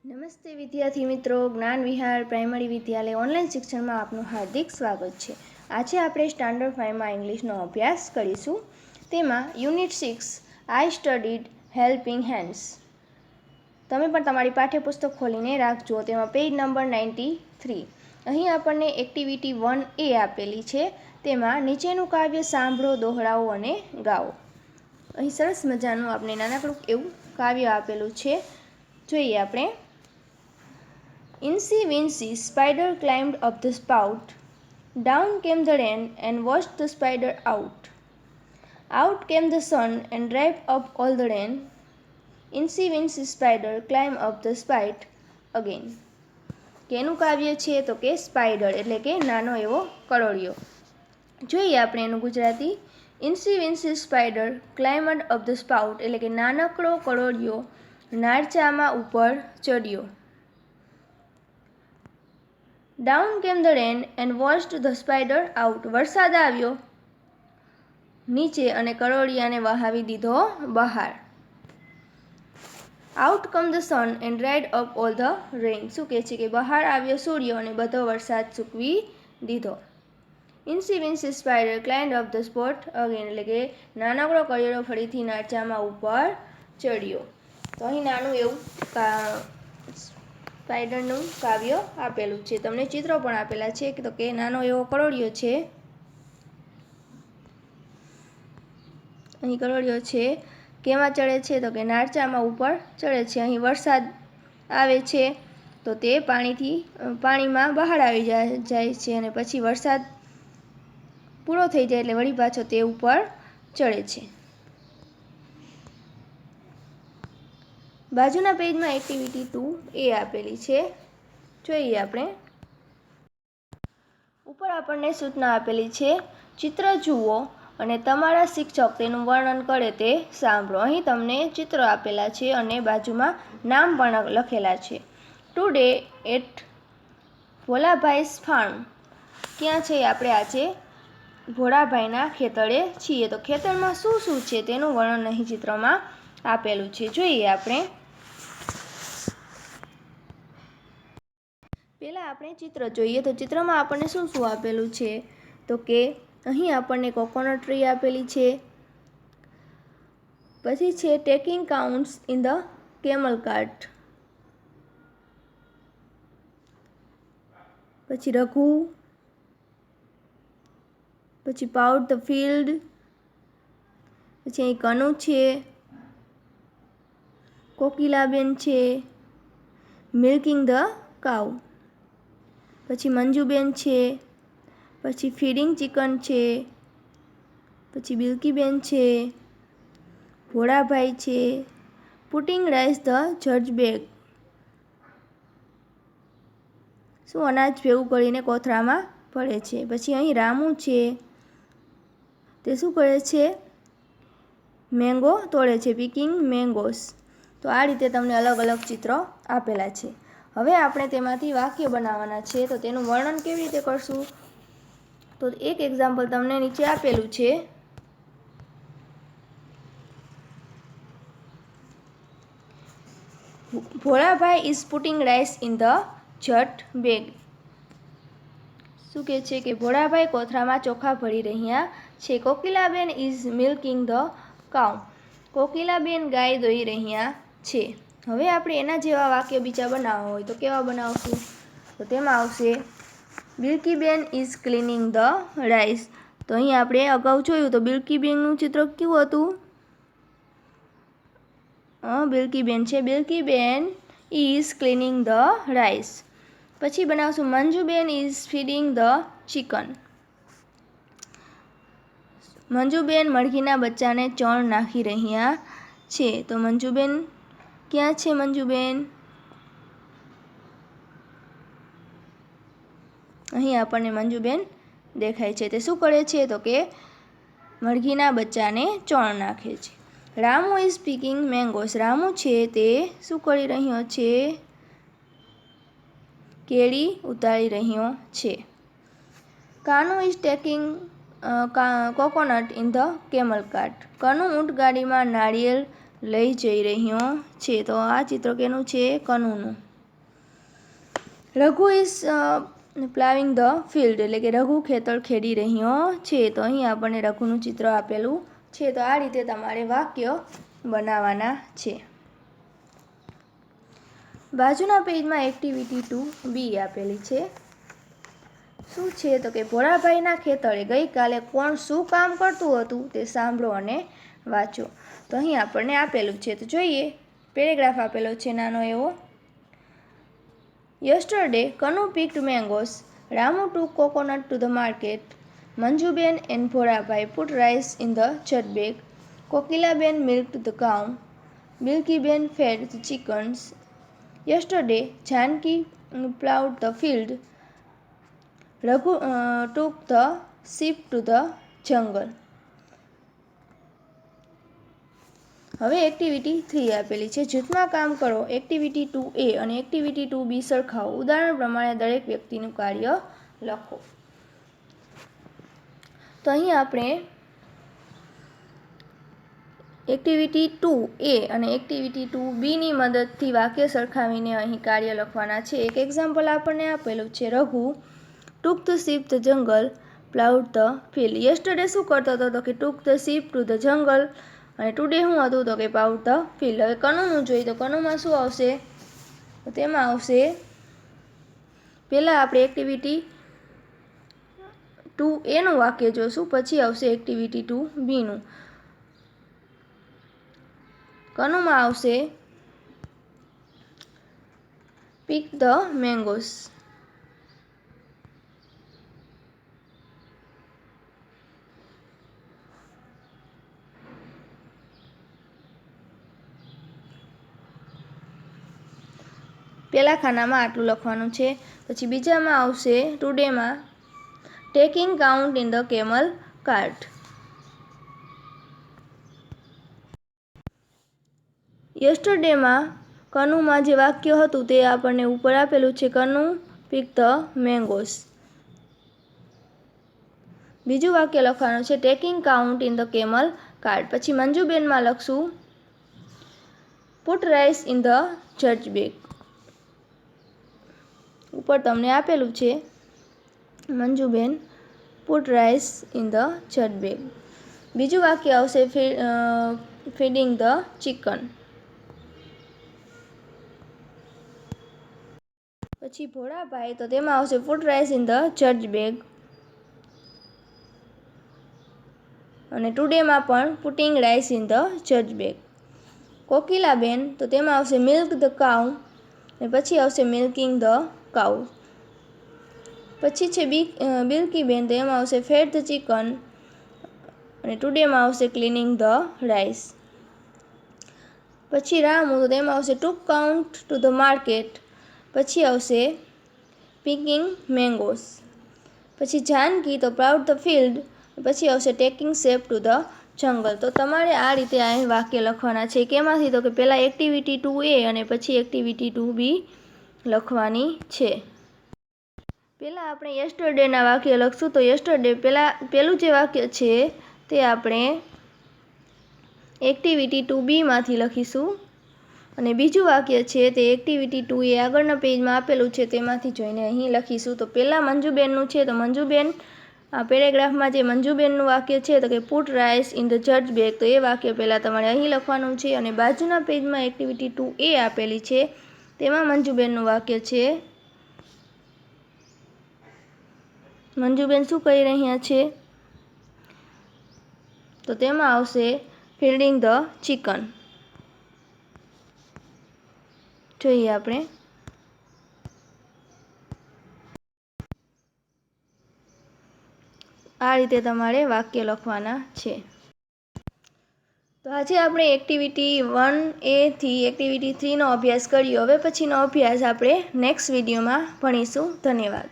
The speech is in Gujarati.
નમસ્તે વિદ્યાર્થી મિત્રો, જ્ઞાન વિહાર પ્રાઇમરી વિદ્યાલય ઓનલાઈન શિક્ષણમાં આપનું હાર્દિક સ્વાગત છે। આજે આપણે સ્ટાન્ડર્ડ 5માં ઇંગ્લિશનો અભ્યાસ કરીશું। તેમાં યુનિટ 6 આઈ સ્ટડીડ હેલ્પિંગ હેન્ડ્સ। તમે પણ તમારી પાઠ્યપુસ્તક ખોલીને રાખજો। તેમાં પેજ નંબર 93। અહીં આપણને એક્ટિવિટી 1A આપેલી છે। તેમાં નીચેનું કાવ્ય સાંભળો, દોહરાવો અને ગાઓ। અહીં સરસ મજાનું આપણે નાનકડું એવું કાવ્ય આપેલું છે, જોઈએ આપણે। Incy Wincy spider climbed up the spout. Down came the rain and washed the spider out. Out came the sun and dried up all the rain. Incy Wincy spider climbed up the spout again. કેનું કાવ્ય છે તો કે સ્પાઈડર એટલે કે નાનો એવો કરોળિયો। જોઈએ આપણે એનું Gujarati. Incy wincy spider climbed up the spout એટલે કે નાનકડો કરોળિયો નાળચામાં ઉપર ચડ્યો। Down came the rain and washed the spider out, વરસાદ આવ્યો નીચે અને કરોળિયાને વહાવી દીધો બહાર। Out came the sun and dried up all the rain, શું કહે છે કે બહાર આવ્યો સૂર્ય અને બધો વરસાદ સૂકવી દીધો। Incy wincy spider climbed up the spout again એટલે કે નાનકડો કરોળિયો ફરીથી નાળચામાં ઉપર ચડ્યો। તો અહીં નાનું એવું સ્પાઈડરનું કાવ્ય આપેલું છે। તમને ચિત્રો પણ આપેલા છે તો કે નાનો એવો કરોળિયો છે, અહીં કરોળિયો છે, કેમાં ચડે છે તો કે નાળચામાં ઉપર ચડે છે। અહીં વરસાદ આવે છે તો તે પાણીમાં બહાર આવી જાય છે અને પછી વરસાદ પૂરો થઈ જાય એટલે વળી પાછો તે ઉપર ચડે છે। બાજુના પેજમાં એક્ટિવિટી 2A આપેલી છે, જોઈએ આપણે। ઉપર આપણને સૂચના આપેલી છે, ચિત્ર જુઓ અને તમારા શિક્ષક તેનું વર્ણન કરે તે સાંભળો। અહીં તમને ચિત્રો આપેલા છે અને બાજુમાં નામ પણ લખેલા છે। ટુડે એટ ભોલાભાઈસ ફાર્મ, ક્યાં છે આપણે આજે ભોળાભાઈના ખેતરે છીએ। તો ખેતરમાં શું શું છે તેનું વર્ણન અહીં ચિત્રમાં આપેલું છે, જોઈએ આપણે। પહેલાં આપણે ચિત્ર જોઈએ તો ચિત્રમાં આપણને શું શું આપેલું છે તો કે અહીં આપણને કોકોનટ ટ્રી આપેલી છે, પછી છે taking counts in the camel cart, પછી રઘુ, પછી પાઉટ ધ ફિલ્ડ, પછી અહીં કનુ છે, કોકિલાબેન છે, મિલ્કિંગ ધ કાઉ, પછી મંજુબેન છે, પછી ફીડિંગ ચિકન છે, પછી બિલકીબેન છે, ભોળાભાઈ છે, પુટિંગ રાઈસ ધ જજ બેગ, શું અનાજ ભેગું કરીને કોથળામાં ભરે છે, પછી અહીં રામુ છે, તે શું કરે છે મેંગો તોડે છે, પિકિંગ મેંગોસ। તો આ રીતે તમને અલગ અલગ ચિત્રો આપેલા છે। હવે આપણે તેમાંથી વાક્ય બનાવવાના છે, તો તેનું વર્ણન કેવી રીતે કરશું તો એક એક્ઝામ્પલ તમને નીચે આપેલું છે। Bholabhai is putting rice in the jute bag, શું કહે છે કે ભોળાભાઈ કોથળામાં ચોખા ભરી રહ્યા છે। Kokilaben is milking the cow, Kokilaben ગાય દોઈ રહ્યા છે। હવે આપણે એના જેવા વાક્ય બીજા બનાવવા હોય તો કેવા બનાવશું તો તેમાં આવશે બિલ્કીબેન ઇઝ ક્લીનિંગ ધ રાઈસ, તો અહીં આપણે અગાઉ જોયું તો બિલ્કીબેનનું ચિત્ર કેવું હતું, બિલ્કીબેન છે, Bilkiben is cleaning the rice. પછી બનાવશું Manjuben is feeding the chicken, Manjuben મરઘીના બચ્ચાને ચણ નાખી રહ્યા છે। તો મંજુબેન ક્યાં છે, મંજુબેન અહીં આપણને મંજુબેન દેખાય છે, તે શું કરે છે તો કે મરઘીના બચ્ચાને ચણ નાખે છે। રામુ ઇઝ પિકિંગ મેંગોસ, રામુ છે તે શું કરી રહ્યો છે કેરી ઉતારી રહ્યો છે। Kanu is taking coconut in the camel cart, Kanu ઊંટગાડીમાં નાળિયેર લઈ જઈ રહ્યો છે। તો આ ચિત્ર કેનું છે, કનુનું। Raghu is ploughing the field, એટલે કે રઘુ ખેતર ખેડી રહ્યો છે. તો અહીં આપણને રઘુનું ચિત્ર આપેલું છે. તો આ રીતે તમારે વાક્ય બનાવવાના છે. બાજુના પેજમાં એક્ટિવિટી 2B આપેલી છે. શું છે તો કે ભોળાભાઈના ખેતરે ગઈકાલે કોણ શું કામ કરતું હતું તે સાંભળો અને વાંચો. તો અહીં આપણને આપેલું છે. તો જોઈએ, પેરેગ્રાફ આપેલો છે નાનો એવો. Yesterday Kanu picked mangoes, Ramu took coconut to the market, Manjuben and Bhorabai put rice in the chut bag, Kokilaben milked the cow, Bilkiben fed the chickens. Yesterday Janki plowed the field, Raghu took the sheep to the jungle. હવે એક્ટિવિટી 3 આપેલી છે. જૂથમાં કામ કરો. એક્ટિવિટી 2A અને એક્ટિવિટી 2B સરખાવો. ઉદાહરણ પ્રમાણે દરેક વ્યક્તિનું કાર્ય લખો. તો અહીં આપણે એક્ટિવિટી 2A અને એક્ટિવિટી 2Bની મદદથી વાક્ય સરખાવીને અહીં કાર્ય લખવાના છે. એક એક્ઝામ્પલ આપણને આપેલું છે. Raghu took the sheep to the jungle, plowed the field. Yesterday શું કરતો હતો તો કે took the sheep to the jungle, અને ટુડે શું હતું તો કે plowed the field. હવે કનુનું જોઈએ તો કનુમાં શું આવશે? તો તેમાં આવશે, પહેલાં આપણે એક્ટિવિટી 2A નું વાક્ય જોશું, પછી આવશે એક્ટિવિટી 2Bનું. કનુમાં આવશે pick the mangoes. પહેલા ખાનામાં આટલું લખવાનું છે. પછી બીજામાં આવશે ટુડેમાં taking count in the camel cart. યસ્ટરડેમાં કનુમાં જે વાક્ય હતું તે આપણને ઉપર આપેલું છે. Kanu pick the mangoes. બીજું વાક્ય લખવાનું છે taking count in the camel cart. પછી મંજુબેનમાં લખશું put rice in the church bag. ઉપર તમને આપેલું છે Manjuben put rice in the church bag. બીજું વાક્ય આવશે ફીડિંગ ધ ચિકન. પછી ભોળાભાઈ તો તેમાં આવશે put rice in the church bag. અને ટુડેમાં પણ putting rice in the church bag. Kokilaben તો તેમાં આવશે મિલ્ક ધ કાઉ, અને પછી આવશે મિલ્કિંગ ધ કાઉ. પછી છે બિલ્કીબેન તો એમાં આવશે ફેડ ધ ચિકન, અને ટુડેમાં આવશે ક્લિનિંગ ધ રાઈસ. પછી રામુ તો તેમાં આવશે ટુક કાઉન્ટ ટુ ધ માર્કેટ, પછી આવશે પિકિંગ મેંગોસ. પછી જાનકી તો પ્લાઉડ ધ ફિલ્ડ, પછી આવશે taking shape to the jungle. તો તમારે આ રીતે આ વાક્ય લખવાના છે. કેમાંથી તો કે પહેલાં એક્ટિવિટી 2A અને પછી એક્ટિવિટી 2B લખવાની છે. પહેલાં આપણે યસ્ટરડેના વાક્ય લખશું. તો યસ્ટરડે પહેલું જે વાક્ય છે તે આપણે એક્ટિવિટી 2Bમાંથી લખીશું, અને બીજું વાક્ય છે તે એક્ટિવિટી 2A આગળના પેજમાં આપેલું છે તેમાંથી જોઈને અહીં લખીશું. તો પહેલાં મંજુબેનનું છે. તો મંજુબેન આ પેરેગ્રાફમાં જે મંજુબેનનું વાક્ય છે તો કે put rice in the church bag, તો એ વાક્ય પહેલાં તમારે અહીં લખવાનું છે. અને બાજુના પેજમાં એક્ટિવિટી 2A આપેલી છે તેમાં મંજુબેનનું વાક્ય છે. મંજુબેન શું કરી રહ્યા છે તો તેમાં આવશે ફીડિંગ ધ ચિકન. જોઈએ આપણે આ રીતે તમારે વાક્ય લખવાના છે. તો આજે આપણે એક્ટિવિટી 1A થી એક્ટિવિટી 3નો અભ્યાસ કર્યો. હવે પછીનો અભ્યાસ આપણે નેક્સ્ટ વિડીયોમાં ભણીશું. ધન્યવાદ.